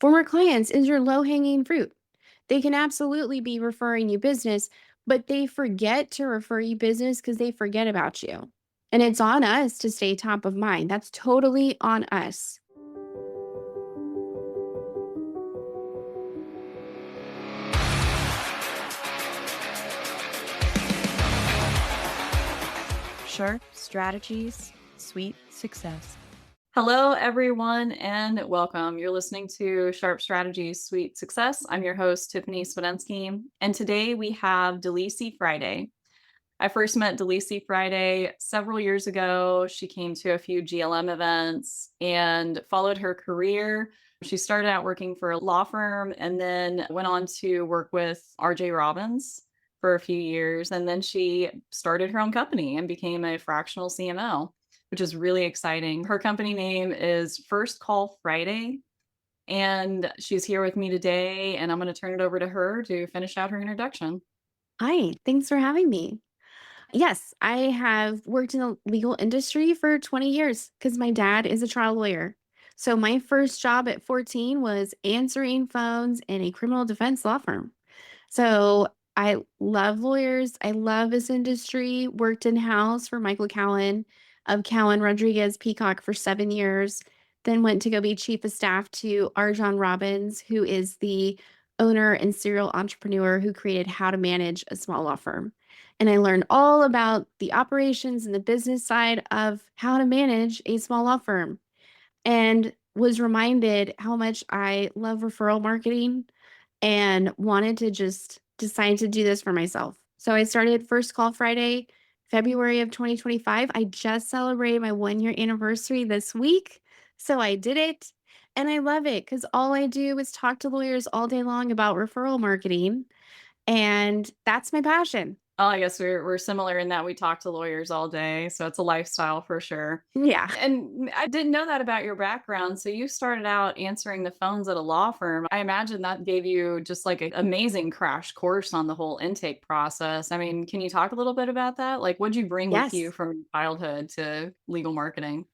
Former clients is your low hanging fruit. They can absolutely be referring you business, but they forget to refer you business because they forget about you. And it's on us to stay top of mind. That's totally on us. Sharp strategies, sweet success. Hello, everyone, and welcome. You're listening to Sharp Strategies, Sweet Success. I'm your host, Tiffany Swedensky, and today we have Delisi Friday. I first met Delisi Friday several years ago. She came to a few GLM events and followed her career. She started out working for a law firm and then went on to work with RJ Robbins for a few years. And then she started her own company and became a fractional CMO, which is really exciting. Her company name is First Call Friday. And she's here with me today, and I'm going to turn it over to her to finish out her introduction. Hi, thanks for having me. Yes, I have worked in the legal industry for 20 years because my dad is a trial lawyer. So my first job at 14 was answering phones in a criminal defense law firm. So I love lawyers. I love this industry. Worked in house for Michael Cowan of Cowan Rodriguez Peacock for 7 years. Then went to go be chief of staff to Arjan Robbins, who is the owner and serial entrepreneur who created How to Manage a Small Law Firm. And I learned all about the operations and the business side of how to manage a small law firm and was reminded how much I love referral marketing and wanted to just decide to do this for myself. So I started First Call Friday, February of 2025. I just celebrated my 1 year anniversary this week. So I did it. And I love it because all I do is talk to lawyers all day long about referral marketing. And that's my passion. Oh, I guess we're similar in that we talk to lawyers all day, so it's a lifestyle for sure. Yeah. And I didn't know that about your background. So you started out answering the phones at a law firm. I imagine that gave you just like an amazing crash course on the whole intake process. I mean, can you talk a little bit about that? Like, what'd you bring with you Yes. from childhood to legal marketing?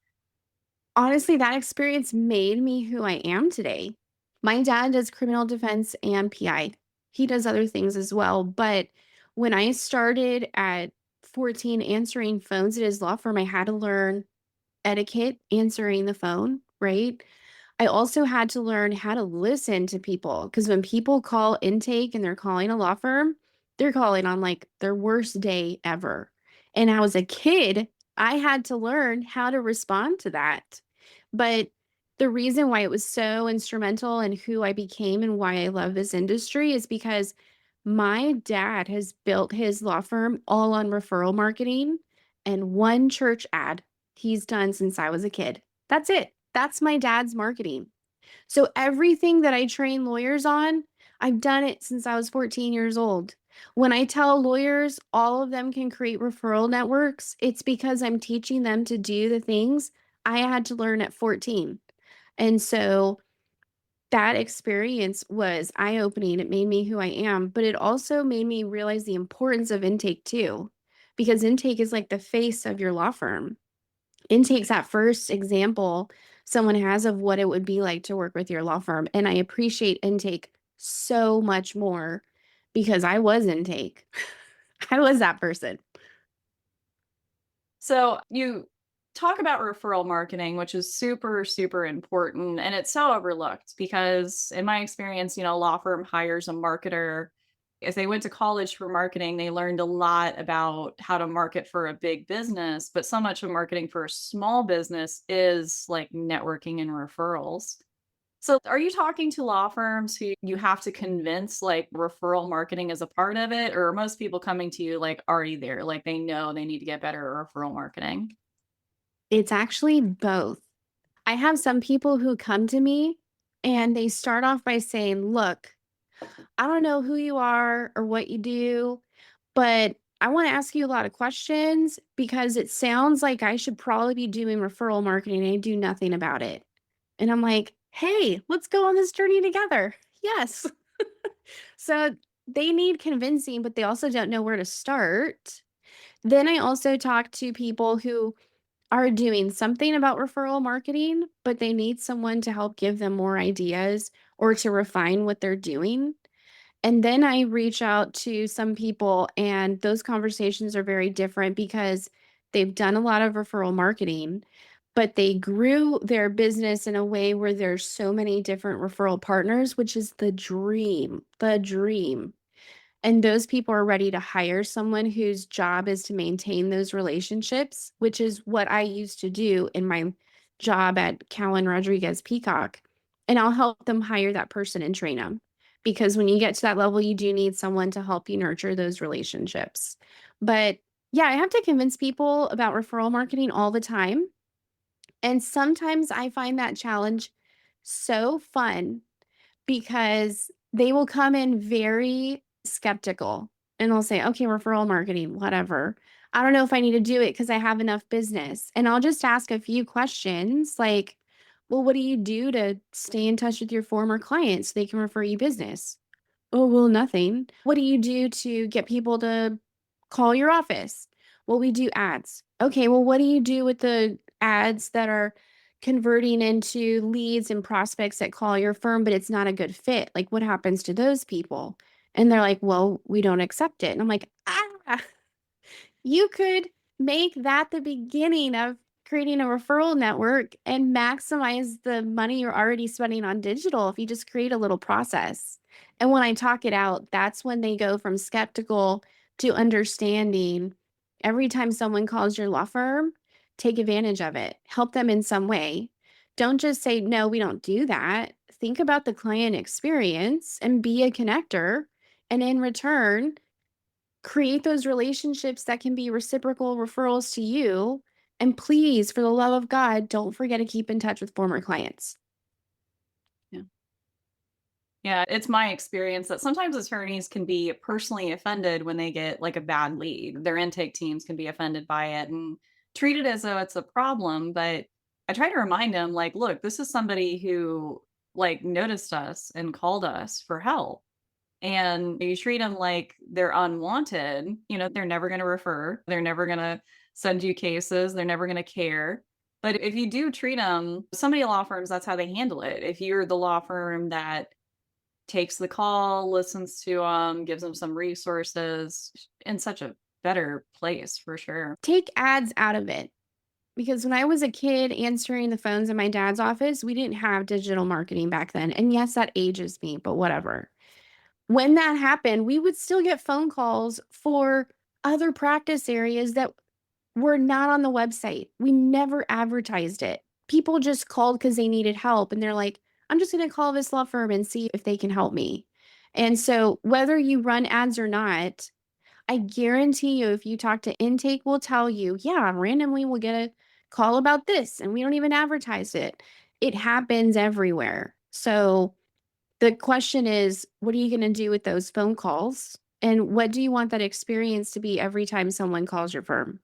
Honestly, that experience made me who I am today. My dad does criminal defense and PI. He does other things as well. But when I started at 14 answering phones at his law firm, I had to learn etiquette answering the phone, right? I also had to learn how to listen to people because when people call intake and they're calling a law firm, they're calling on like their worst day ever. And as a kid, I had to learn how to respond to that. But the reason why it was so instrumental in who I became and why I love this industry is because my dad has built his law firm all on referral marketing and one church ad he's done since I was a kid. That's it. That's my dad's marketing. So everything that I train lawyers on, I've done it since I was 14 years old. When I tell lawyers all of them can create referral networks, it's because I'm teaching them to do the things I had to learn at 14. And so that experience was eye opening. It made me who I am, but it also made me realize the importance of intake too, because intake is like the face of your law firm. Intake's that first example someone has of what it would be like to work with your law firm. And I appreciate intake so much more because I was intake. I was that person. So you talk about referral marketing, which is super, super important. And it's so overlooked because, in my experience, a law firm hires a marketer. If they went to college for marketing, they learned a lot about how to market for a big business. But so much of marketing for a small business is like networking and referrals. So, are you talking to law firms who you have to convince like referral marketing is a part of it? Or are most people coming to you like already there? Like they know they need to get better at referral marketing? It's actually both. I have some people who come to me and they start off by saying, look, I don't know who you are or what you do, but I want to ask you a lot of questions because it sounds like I should probably be doing referral marketing and I do nothing about it. And I'm like, hey, let's go on this journey together. Yes. So they need convincing, but they also don't know where to start. Then I also talk to people who are doing something about referral marketing, but they need someone to help give them more ideas or to refine what they're doing. And then I reach out to some people, and those conversations are very different because they've done a lot of referral marketing, but they grew their business in a way where there's so many different referral partners, which is the dream, the dream. And those people are ready to hire someone whose job is to maintain those relationships, which is what I used to do in my job at Cowan Rodriguez Peacock. And I'll help them hire that person and train them. Because when you get to that level, you do need someone to help you nurture those relationships. But yeah, I have to convince people about referral marketing all the time. And sometimes I find that challenge so fun because they will come in very skeptical and they'll say, okay, referral marketing, whatever. I don't know if I need to do it because I have enough business. And I'll just ask a few questions like, well, what do you do to stay in touch with your former clients so they can refer you business? Oh, well, nothing. What do you do to get people to call your office? Well, we do ads. Okay, well, what do you do with the ads that are converting into leads and prospects that call your firm, but it's not a good fit? Like, what happens to those people? And they're like, well, we don't accept it. And I'm like, you could make that the beginning of creating a referral network and maximize the money you're already spending on digital if you just create a little process. And when I talk it out, that's when they go from skeptical to understanding. Every time someone calls your law firm, take advantage of it, help them in some way. Don't just say, no, we don't do that. Think about the client experience and be a connector. And in return, create those relationships that can be reciprocal referrals to you. And please, for the love of God, don't forget to keep in touch with former clients. Yeah. Yeah, it's my experience that sometimes attorneys can be personally offended when they get like a bad lead. Their intake teams can be offended by it and treat it as though it's a problem. But I try to remind them, like, look, this is somebody who like noticed us and called us for help. And you treat them like they're unwanted, they're never going to refer, they're never going to send you cases, they're never going to care. But if you do treat them, so many law firms, that's how they handle it. If you're the law firm that takes the call, listens to them, gives them some resources, in such a better place for sure. Take ads out of it. Because when I was a kid answering the phones in my dad's office, we didn't have digital marketing back then. And yes, that ages me, but whatever. When that happened, we would still get phone calls for other practice areas that were not on the website. We never advertised it. People just called because they needed help. And they're like, I'm just going to call this law firm and see if they can help me. And so, whether you run ads or not, I guarantee you, if you talk to intake, will tell you, yeah, randomly we'll get a call about this and we don't even advertise it. It happens everywhere. So, the question is, what are you going to do with those phone calls? And what do you want that experience to be every time someone calls your firm?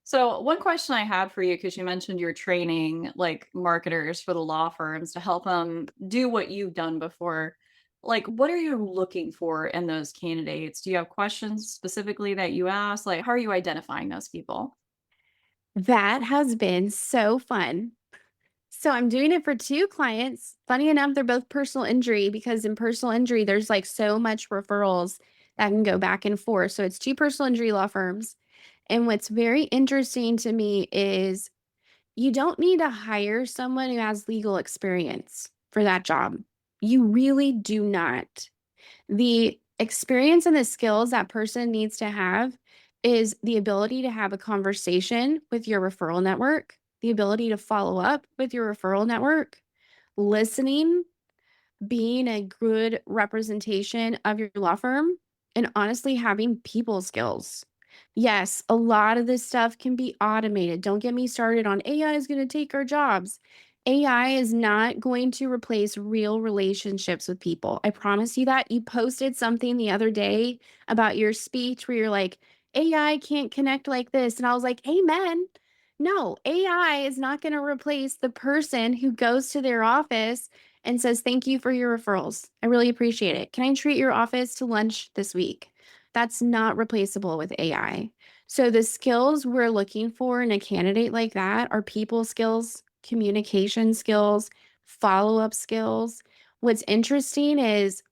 So, one question I had for you, because you mentioned you're training like marketers for the law firms to help them do what you've done before. Like, what are you looking for in those candidates? Do you have questions specifically that you ask? Like, how are you identifying those people? That has been so fun. So I'm doing it for two clients. Funny enough, they're both personal injury because in personal injury, there's like so much referrals that can go back and forth. So it's two personal injury law firms. And what's very interesting to me is you don't need to hire someone who has legal experience for that job. You really do not. The experience and the skills that person needs to have is the ability to have a conversation with your referral network, the ability to follow up with your referral network, listening, being a good representation of your law firm, and honestly having people skills. Yes, a lot of this stuff can be automated. Don't get me started on AI is going to take our jobs. AI is not going to replace real relationships with people. I promise you that. You posted something the other day about your speech where you're like, AI can't connect like this. And I was like, Amen. No, AI is not going to replace the person who goes to their office and says, thank you for your referrals. I really appreciate it. Can I treat your office to lunch this week? That's not replaceable with AI. So the skills we're looking for in a candidate like that are people skills, communication skills, follow-up skills. What's interesting is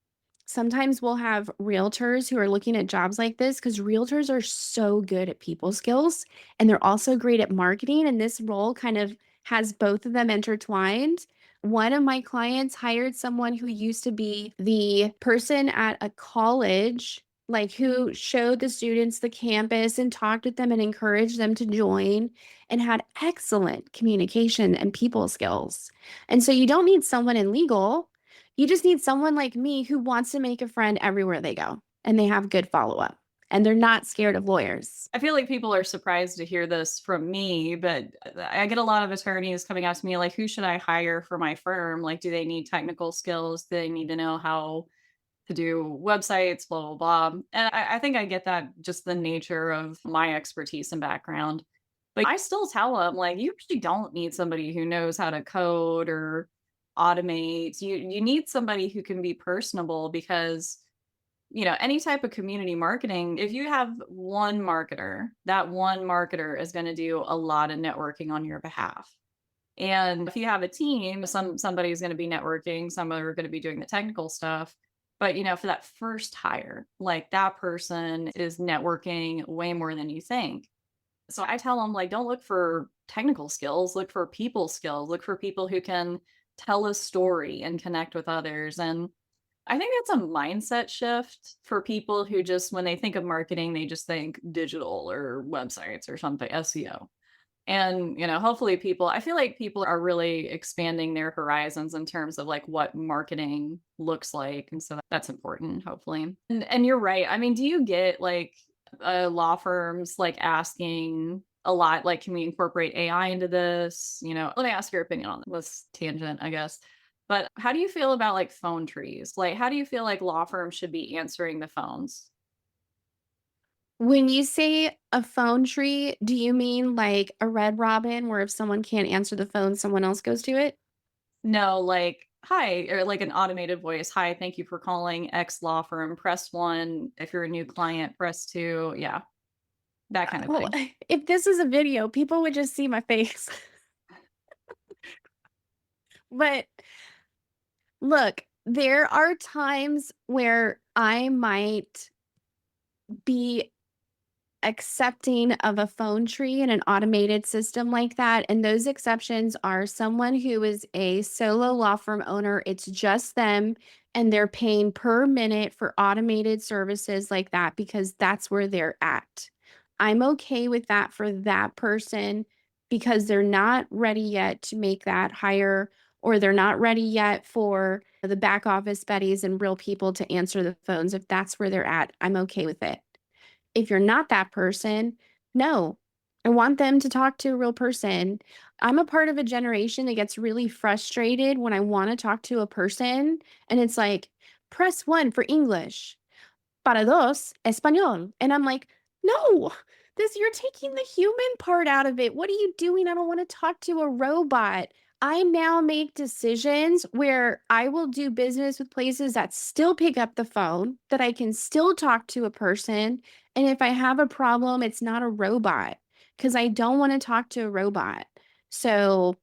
sometimes we'll have realtors who are looking at jobs like this because realtors are so good at people skills and they're also great at marketing. And this role kind of has both of them intertwined. One of my clients hired someone who used to be the person at a college, like who showed the students the campus and talked with them and encouraged them to join and had excellent communication and people skills. And so you don't need someone in legal, you just need someone like me who wants to make a friend everywhere they go and they have good follow up and they're not scared of lawyers. I feel like people are surprised to hear this from me, but I get a lot of attorneys coming out to me like, who should I hire for my firm? Like, do they need technical skills? Do they need to know how to do websites, blah, blah, blah. And I think I get that, just the nature of my expertise and background. But I still tell them, like, you actually don't need somebody who knows how to code or automate. You need somebody who can be personable because, any type of community marketing, if you have one marketer, that one marketer is going to do a lot of networking on your behalf. And if you have a team, somebody's going to be networking, some are going to be doing the technical stuff. But for that first hire, like that person is networking way more than you think. So I tell them, like, don't look for technical skills, look for people skills, look for people who can tell a story and connect with others. And I think that's a mindset shift for people who just, when they think of marketing, they just think digital or websites or something, SEO. And, hopefully I feel like people are really expanding their horizons in terms of like what marketing looks like. And so that's important, hopefully. And you're right. I mean, do you get like law firms like asking a lot, like, can we incorporate AI into this? Let me ask your opinion on this tangent, I guess. But how do you feel about like phone trees? Like, how do you feel like law firms should be answering the phones? When you say a phone tree, do you mean like a red robin where if someone can't answer the phone, someone else goes to it? No, like, "Hi," or like an automated voice, "Hi, thank you for calling X law firm. Press 1. If you're a new client, press 2." Yeah, that kind of Oh, thing. if this is a video, people would just see my face. But look, there are times where I might be accepting of a phone tree in an automated system like that. And those exceptions are someone who is a solo law firm owner, it's just them, and they're paying per minute for automated services like that because that's where they're at. I'm okay with that for that person because they're not ready yet to make that hire or they're not ready yet for the back office buddies and real people to answer the phones. If that's where they're at, I'm okay with it. If you're not that person, no. I want them to talk to a real person. I'm a part of a generation that gets really frustrated when I want to talk to a person and it's like, press 1 for English, para dos, español. And I'm like, no, you're taking the human part out of it. What are you doing? I don't want to talk to a robot. I now make decisions where I will do business with places that still pick up the phone, that I can still talk to a person. And if I have a problem, it's not a robot because I don't want to talk to a robot. So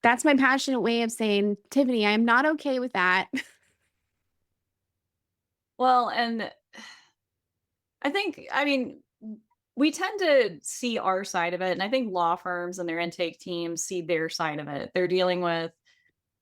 that's my passionate way of saying, Tiffany, I'm not okay with that. Well, and I mean, we tend to see our side of it, and I think law firms and their intake teams see their side of it. They're dealing with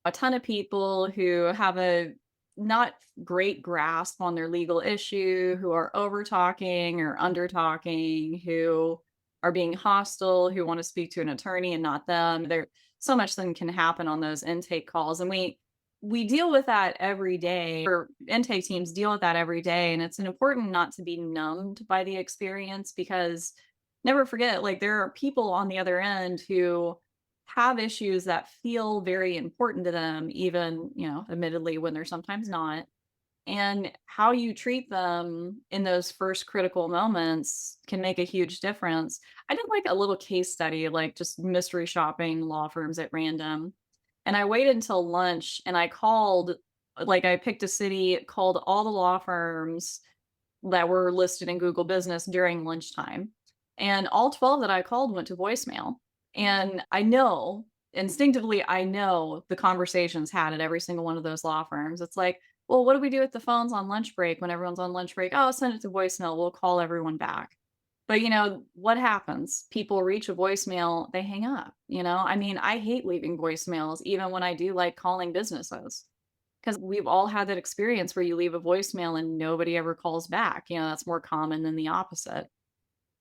a ton of people who have a not great grasp on their legal issue, who are over talking or under talking, who are being hostile, who want to speak to an attorney and not them. There so much then can happen on those intake calls. And we deal with that every day, or intake teams deal with that every day. And it's important not to be numbed by the experience because never forget, like, there are people on the other end who have issues that feel very important to them, even, admittedly, when they're sometimes not. And how you treat them in those first critical moments can make a huge difference. I did like a little case study, like just mystery shopping law firms at random. And I waited until lunch and I called, like, I picked a city, called all the law firms that were listed in Google Business during lunchtime. And all 12 that I called went to voicemail. And I know instinctively, I know the conversations had at every single one of those law firms. It's like, well, what do we do with the phones on lunch break when everyone's on lunch break? Oh, send it to voicemail. We'll call everyone back. But what happens? People reach a voicemail, they hang up. I mean, I hate leaving voicemails, even when I do like calling businesses. Because we've all had that experience where you leave a voicemail and nobody ever calls back. That's more common than the opposite.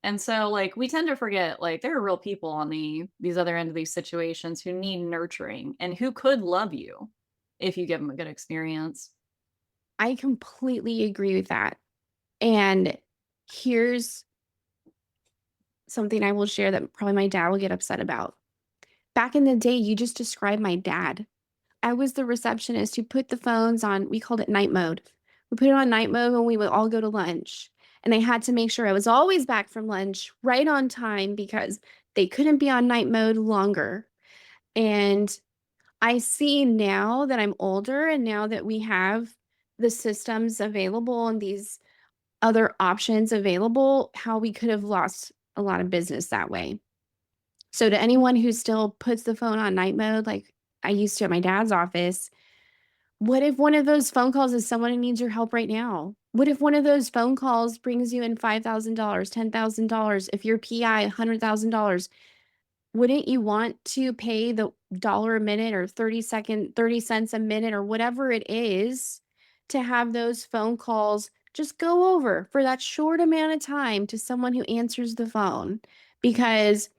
And so, like, we tend to forget, like, there are real people on these other end of these situations who need nurturing and who could love you if you give them a good experience. I completely agree with that. And here's something I will share that probably my dad will get upset about. Back in the day, you just described my dad. I was the receptionist who put the phones on, we called it night mode. We put it on night mode when we would all go to lunch. And I had to make sure I was always back from lunch right on time because they couldn't be on night mode longer. And I see now that I'm older and now that we have the systems available and these other options available, how we could have lost a lot of business that way. So to anyone who still puts the phone on night mode, like I used to at my dad's office, what if one of those phone calls is someone who needs your help right now? What if one of those phone calls brings you in $5,000, $10,000? If you're PI, $100,000, wouldn't you want to pay the dollar a minute or 30 cents a minute or whatever it is to have those phone calls just go over for that short amount of time to someone who answers the phone? Because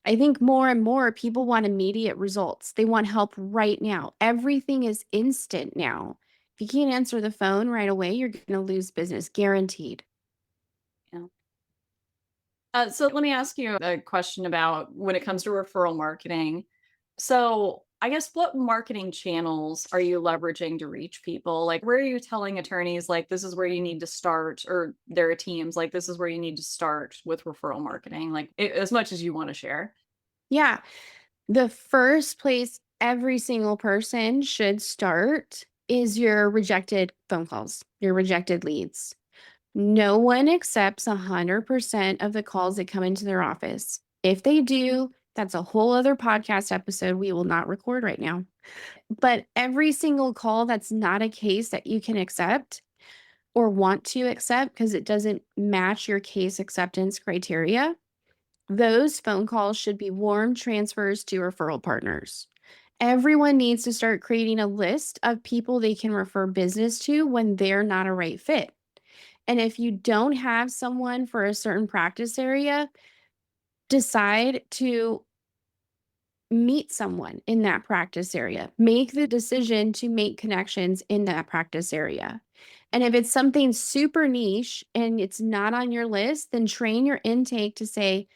I think more and more people want immediate results. They want help right now. Everything is instant now. If you can't answer the phone right away, you're going to lose business, guaranteed. Yeah. So let me ask you a question about when it comes to referral marketing. So I guess what marketing channels are you leveraging to reach people? Like, where are you telling attorneys, like, this is where you need to start, or their teams, like, this is where you need to start with referral marketing, like, as much as you want to share? Yeah. The first place every single person should start is your rejected phone calls, your rejected leads. No one accepts 100% of the calls that come into their office. If they do, that's a whole other podcast episode we will not record right now. But every single call that's not a case that you can accept or want to accept because it doesn't match your case acceptance criteria, those phone calls should be warm transfers to referral partners. Everyone needs to start creating a list of people they can refer business to when they're not a right fit. And if you don't have someone for a certain practice area, decide to meet someone in that practice area. Make the decision to make connections in that practice area. And if it's something super niche and it's not on your list, then train your intake to say,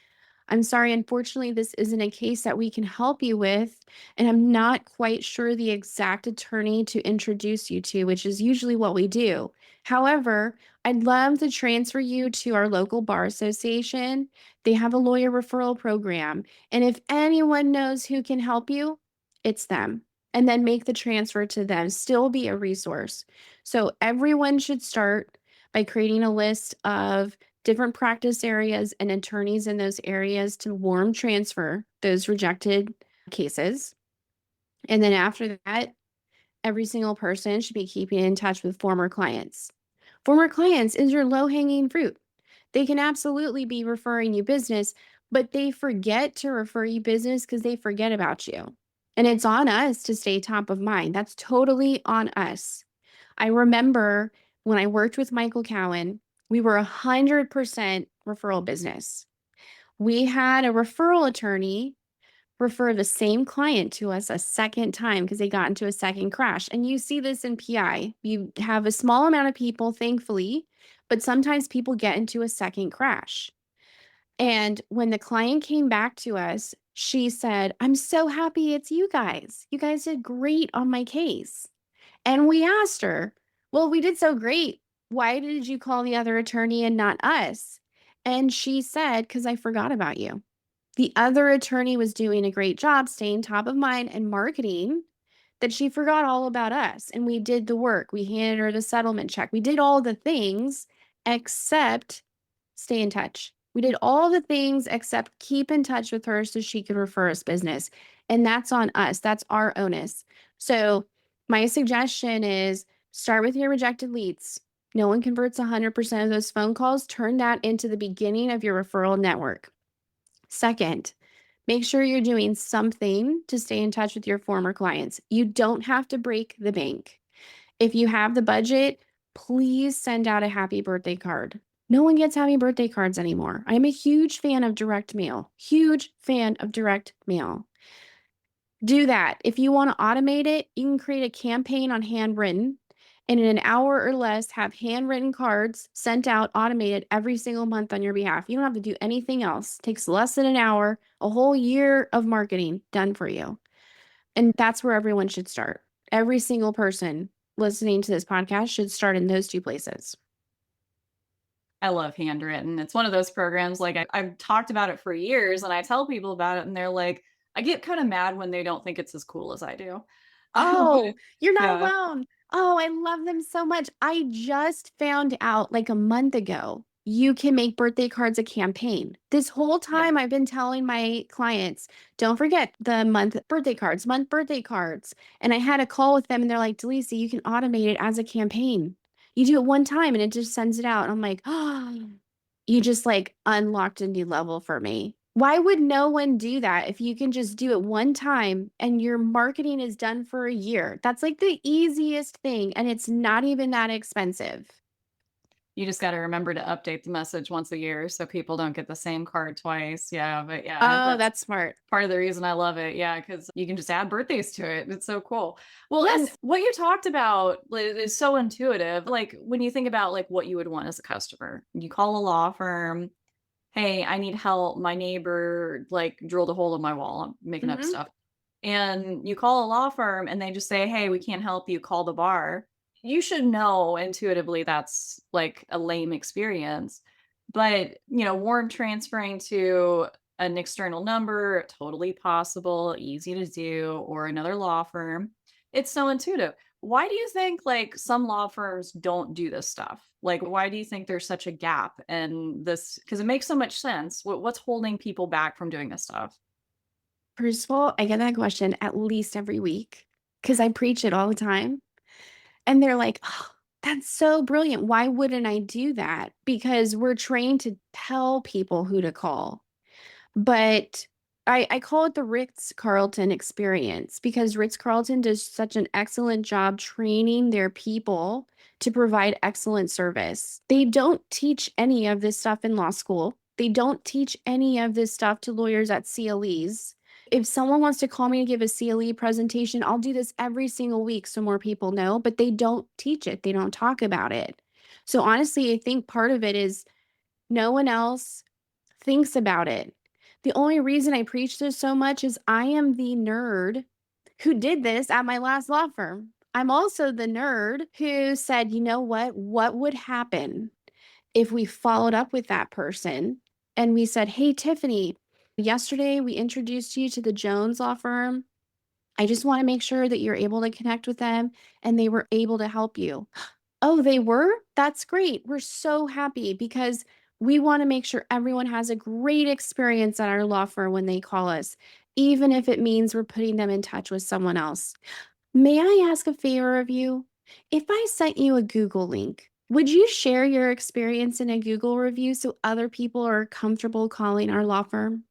I'm sorry, unfortunately, this isn't a case that we can help you with, and I'm not quite sure the exact attorney to introduce you to, which is usually what we do. However, I'd love to transfer you to our local bar association. They have a lawyer referral program, and if anyone knows who can help you, it's them. And then make the transfer to them, still be a resource. So everyone should start by creating a list of different practice areas and attorneys in those areas to warm transfer those rejected cases. And then after that, every single person should be keeping in touch with former clients. Former clients is your low hanging fruit. They can absolutely be referring you business, but they forget to refer you business because they forget about you. And it's on us to stay top of mind. That's totally on us. I remember when I worked with Michael Cowan, we were 100% referral business. We had a referral attorney refer the same client to us a second time because they got into a second crash. And you see this in PI. You have a small amount of people, thankfully, but sometimes people get into a second crash. And when the client came back to us, she said, I'm so happy it's you guys. You guys did great on my case. And we asked her, well, we did so great. Why did you call the other attorney and not us? And she said, because I forgot about you. The other attorney was doing a great job staying top of mind and marketing that she forgot all about us. And we did the work. We handed her the settlement check. We did all the things except stay in touch. We did all the things except keep in touch with her so she could refer us business. And that's on us. That's our onus. So my suggestion is start with your rejected leads. No one converts 100% of those phone calls. Turn that into the beginning of your referral network. Second, make sure you're doing something to stay in touch with your former clients. You don't have to break the bank. If you have the budget, please send out a happy birthday card. No one gets happy birthday cards anymore. I'm a huge fan of direct mail. Huge fan of direct mail. Do that. If you want to automate it, you can create a campaign on handwritten and in an hour or less have handwritten cards sent out automated every single month on your behalf. You don't have to do anything else. It takes less than an hour, a whole year of marketing done for you. And that's where everyone should start. Every single person listening to this podcast should start in those two places. I love handwritten. It's one of those programs, like, I've talked about it for years, and I tell people about it, and they're like I get kinda mad when they don't think it's as cool as I do. But Oh, you're not yeah, alone. Oh, I love them so much. I just found out like a month ago, you can make birthday cards a campaign. This whole yeah. time I've been telling my clients, don't forget the month birthday cards. And I had a call with them and they're like, Delisi, you can automate it as a campaign. You do it one time and it just sends it out. And I'm like, oh, you just like unlocked a new level for me. Why would no one do that if you can just do it one time and your marketing is done for a year? That's like the easiest thing and it's not even that expensive. You just gotta remember to update the message once a year so people don't get the same card twice. Yeah, but yeah, Oh, that's that's smart. part of the reason I love it. Yeah, because you can just add birthdays to it. It's so cool. Well, and Yes. what you talked about is so intuitive. Like when you think about like what you would want as a customer, you call a law firm. Hey, I need help. My neighbor like drilled a hole in my wall. I'm making up Hmm. stuff. And you call a law firm and they just say, "Hey, we can't help you. Call the bar." You should know intuitively that's like a lame experience. But, warm transferring to an external number, totally possible, easy to do, or another law firm. It's so intuitive. Why do you think like some law firms don't do this stuff? Like why do you think there's such a gap in this because it makes so much sense. What's holding people back from doing this stuff? First of all, I get that question at least every week because I preach it all the time. And they're like, oh, that's so brilliant. Why wouldn't I do that? Because we're trained to tell people who to call. But I call it the Ritz Carlton experience because Ritz Carlton does such an excellent job training their people to provide excellent service. They don't teach any of this stuff in law school. They don't teach any of this stuff to lawyers at CLEs. If someone wants to call me to give a CLE presentation, I'll do this every single week so more people know, but they don't teach it. They don't talk about it. So honestly, I think part of it is no one else thinks about it. The only reason I preach this so much is I am the nerd who did this at my last law firm. I'm also the nerd who said, you know what? What would happen if we followed up with that person and we said, hey, Tiffany, yesterday we introduced you to the Jones law firm. I just want to make sure that you're able to connect with them and they were able to help you. Oh, they were? That's great. We're so happy because we want to make sure everyone has a great experience at our law firm when they call us, even if it means we're putting them in touch with someone else. May I ask a favor of you? If I sent you a Google link, would you share your experience in a Google review so other people are comfortable calling our law firm?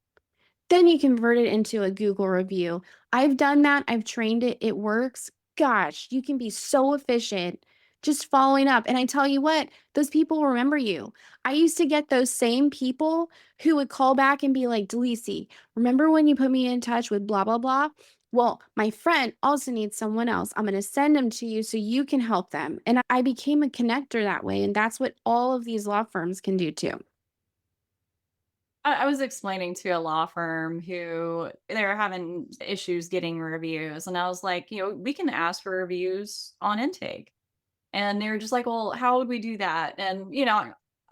Then you convert it into a Google review. I've done that. I've trained it. It works. Gosh, you can be so efficient just following up. And I tell you what, those people remember you. I used to get those same people who would call back and be like, Delisi, remember when you put me in touch with blah, blah, blah? Well, my friend also needs someone else. I'm going to send them to you so you can help them. And I became a connector that way. And that's what all of these law firms can do too. I was explaining to a law firm who they were having issues getting reviews, and I was like, we can ask for reviews on intake. And they were just like, well, how would we do that? And,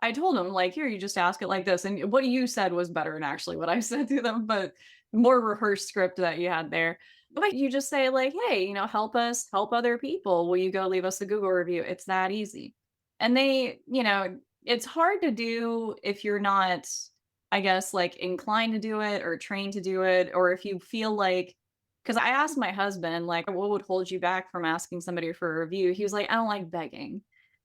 I told them, like, here, you just ask it like this. And what you said was better than actually what I said to them, but more rehearsed script that you had there. But you just say, like, hey, help us help other people. Will you go leave us a Google review? It's that easy. And it's hard to do if you're not, I guess, like inclined to do it or trained to do it, or if you feel like 'Cause I asked my husband, like, "What would hold you back from asking somebody for a review?" He was like, "I don't like begging."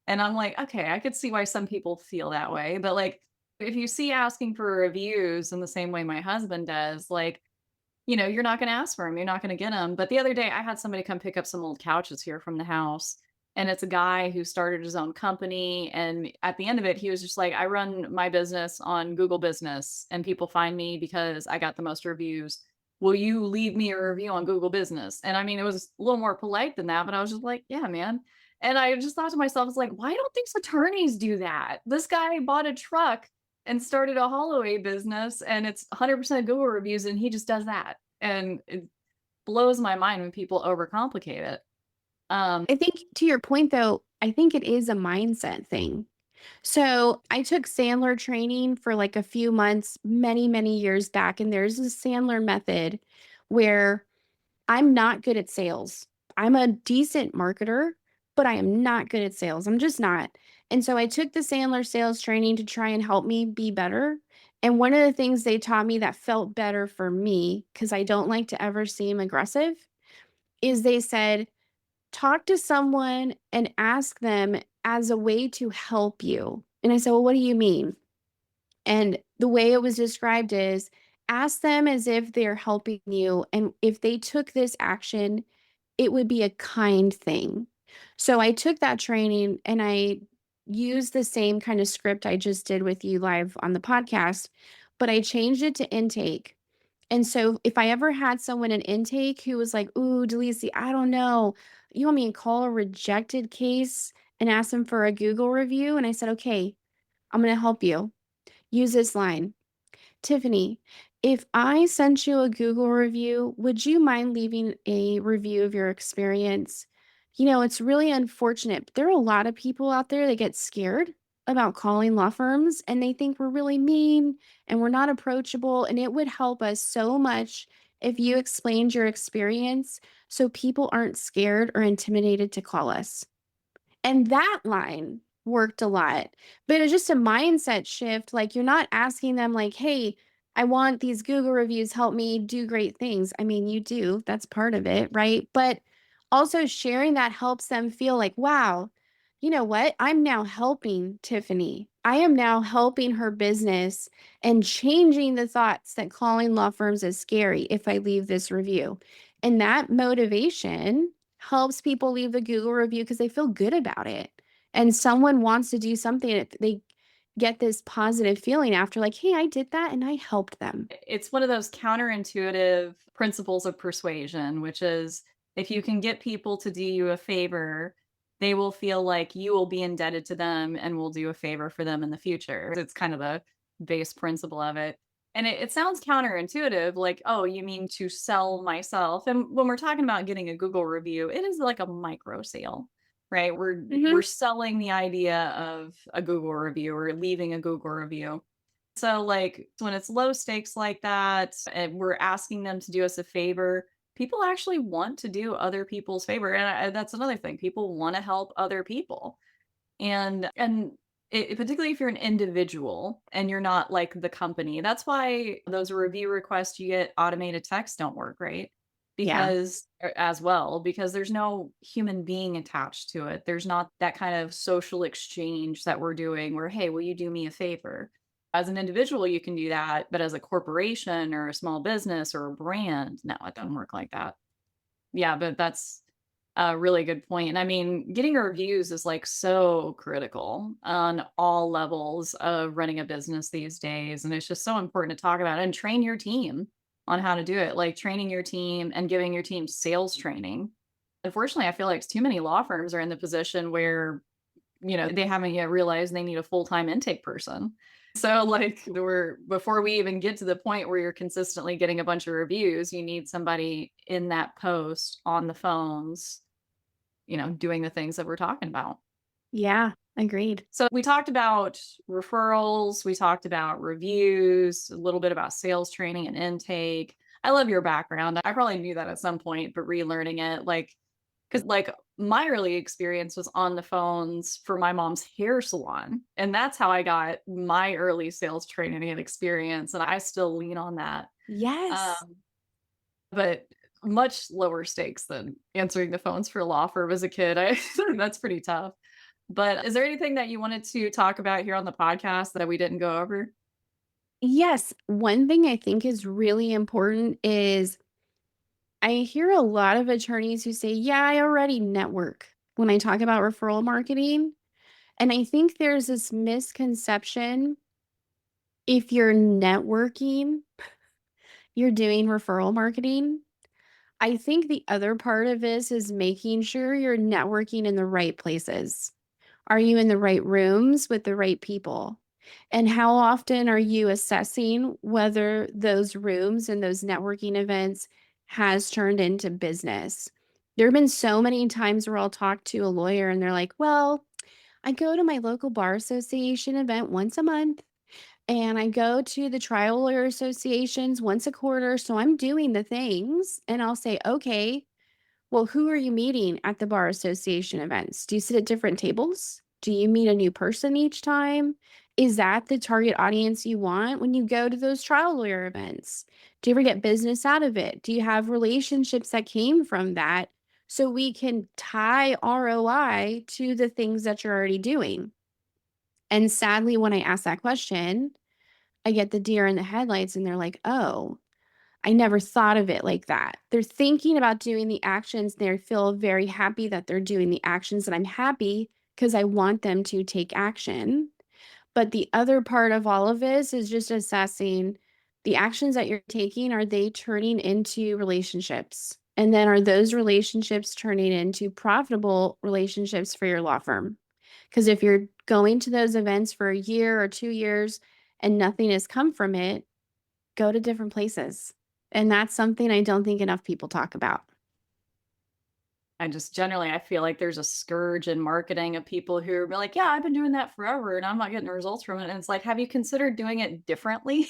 And I'm like, "Okay, I could see why some people feel that way." But, like, if you see asking for reviews in the same way my husband does, like, you're not gonna ask for them. 'Em, you're not gonna get them. But the other day, I had somebody come pick up some old couches here from the house, and it's a guy who started his own company, and at the end of it, he was just like, "I run my business on Google Business, and people find me because I got the most reviews. Will you leave me a review on Google Business?" And I mean, it was a little more polite than that, but I was just like, "Yeah, man." And I just thought to myself, "It's like, why don't these attorneys do that?" This guy bought a truck and started a Holloway business, and it's 100% Google reviews, and he just does that. And it blows my mind when people overcomplicate it. Um, I think to your point though, I think it is a mindset thing. So I took Sandler training for like a few months, many, many years back. And there's a Sandler method where I'm not good at sales. I'm a decent marketer, but I am not good at sales. I'm just not. And so I took the Sandler sales training to try and help me be better. And one of the things they taught me that felt better for me, because I don't like to ever seem aggressive, is they said, talk to someone and ask them as a way to help you. And I said, well, what do you mean? And the way it was described is ask them as if they're helping you. And if they took this action, it would be a kind thing. So I took that training and I used the same kind of script I just did with you live on the podcast, but I changed it to intake. And so if I ever had someone in intake who was like, "Ooh, Delisi, I don't know. You want me to call a rejected case and ask them for a Google review?" And I said, "Okay, I'm going to help you. Use this line. Tiffany, if I sent you a Google review, would you mind leaving a review of your experience? It's really unfortunate, but there are a lot of people out there that get scared about calling law firms and they think we're really mean and we're not approachable. And it would help us so much if you explained your experience so people aren't scared or intimidated to call us." And that line worked a lot. But it's just a mindset shift. Like you're not asking them like, "Hey, I want these Google reviews, help me do great things." I mean, you do. That's part of it, right? But also sharing that helps them feel like, "Wow, you know what? I'm now helping Tiffany. I am now helping her business and changing the thoughts that calling law firms is scary if I leave this review." And that motivation helps people leave the Google review because they feel good about it. And someone wants to do something, if they get this positive feeling after, like, "Hey, I did that and I helped them." it's one of those counterintuitive principles of persuasion, which is if you can get people to do you a favor, they will feel like you will be indebted to them and will do a favor for them in the future. It's kind of the base principle of it. And it sounds counterintuitive, like, oh, you mean to sell myself? And when we're talking about getting a Google review, it is like a micro sale, right? We're Mhm. selling the idea of a Google review or leaving a Google review. So, like, when it's low stakes like that, and we're asking them to do us a favor, people actually want to do other people's favor, and that's another thing. People want to help other people, and particularly if you're an individual and you're not like the company. That's why those review requests you get automated text don't work, right? Yeah. As well, because there's no human being attached to it. There's not that kind of social exchange that we're doing where, hey, will you do me a favor? As an individual, you can do that, but as a corporation or a small business or a brand, no, it doesn't work like that. Yeah, but that's a really good point. And I mean, getting reviews is like so critical on all levels of running a business these days. And it's just so important to talk about and train your team on how to do it, like training your team and giving your team sales training. Unfortunately, I feel like too many law firms are in the position where, they haven't yet realized they need a full-time intake person. So, like, we're before we even get to the point where you're consistently getting a bunch of reviews, you need somebody in that post on the phones, doing the things that we're talking about. Yeah, agreed. So, we talked about referrals, we talked about reviews, a little bit about sales training and intake. I love your background. I probably knew that at some point, but relearning it, like, because, like, my early experience was on the phones for my mom's hair salon, and that's how I got my early sales training and experience, and I still lean on that. Yes. Um, but much lower stakes than answering the phones for a law firm as a kid. I that's pretty tough. But is there anything that you wanted to talk about here on the podcast that we didn't go over? Yes, one thing I think is really important is I hear a lot of attorneys who say, "Yeah, I already network," when I talk about referral marketing. And I think there's this misconception if you're networking, you're doing referral marketing. I think the other part of this is making sure you're networking in the right places. Are you in the right rooms with the right people? And how often are you assessing whether those rooms and those networking events has turned into business? There have been so many times where I'll talk to a lawyer and they're like, well, I go to my local bar association event once a month and I go to the trial lawyer associations once a quarter. So I'm doing the things. And I'll say, okay, well, who are you meeting at the bar association events? Do you sit at different tables? Do you meet a new person each time? Is that the target audience you want when you go to those trial lawyer events? Do you ever get business out of it? Do you have relationships that came from that so we can tie ROI to the things that you're already doing? And sadly, when I ask that question, I get the deer in the headlights and they're like, oh, I never thought of it like that. They're thinking about doing the actions. They feel very happy that they're doing the actions, and I'm happy because I want them to take action. But the other part of all of this is just assessing the actions that you're taking. Are they turning into relationships? And then are those relationships turning into profitable relationships for your law firm? Because if you're going to those events for a year or 2 years and nothing has come from it, go to different places. And that's something I don't think enough people talk about. I just generally I feel like there's a scourge in marketing of people who are like, "Yeah, I've been doing that forever and I'm not getting results from it." And it's like, "Have you considered doing it differently?"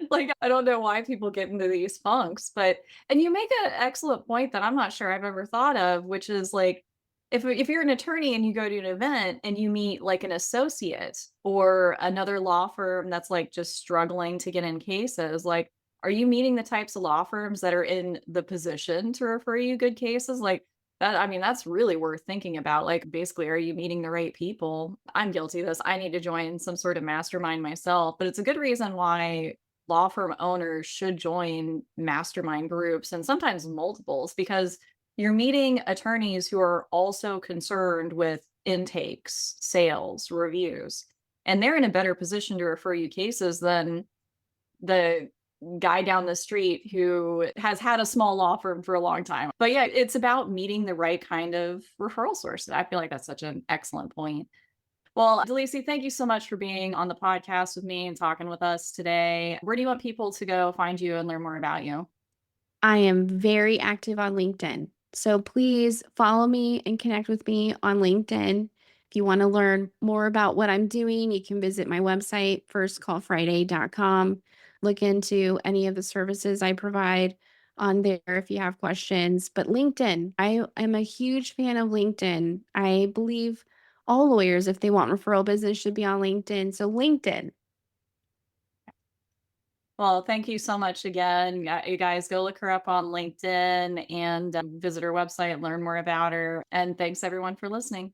Like, I don't know why people get into these funks, but and you make an excellent point that I'm not sure I've ever thought of, which is like if you're an attorney and you go to an event and you meet like an associate or another law firm that's like just struggling to get in cases, like are you meeting the types of law firms that are in the position to refer you good cases? Like that I mean, that's really worth thinking about. Like, basically, are you meeting the right people? I'm guilty of this. I need to join some sort of mastermind myself, but it's a good reason why law firm owners should join mastermind groups and sometimes multiples because you're meeting attorneys who are also concerned with intakes, sales, reviews, and they're in a better position to refer you cases than the guy down the street who has had a small law firm for a long time. But yeah, it's about meeting the right kind of referral source. I feel like that's such an excellent point. Well, Delisi, thank you so much for being on the podcast with me and talking with us today. Where do you want people to go find you and learn more about you? I am very active on LinkedIn. So please follow me and connect with me on LinkedIn. If you want to learn more about what I'm doing, you can visit my website, firstcallfriday.com. Look into any of the services I provide on there if you have questions. But LinkedIn, I am a huge fan of LinkedIn. I believe all lawyers, if they want referral business, should be on LinkedIn. So, LinkedIn. Well, thank you so much again. You guys go look her up on LinkedIn and visit her website, learn more about her. And thanks everyone for listening.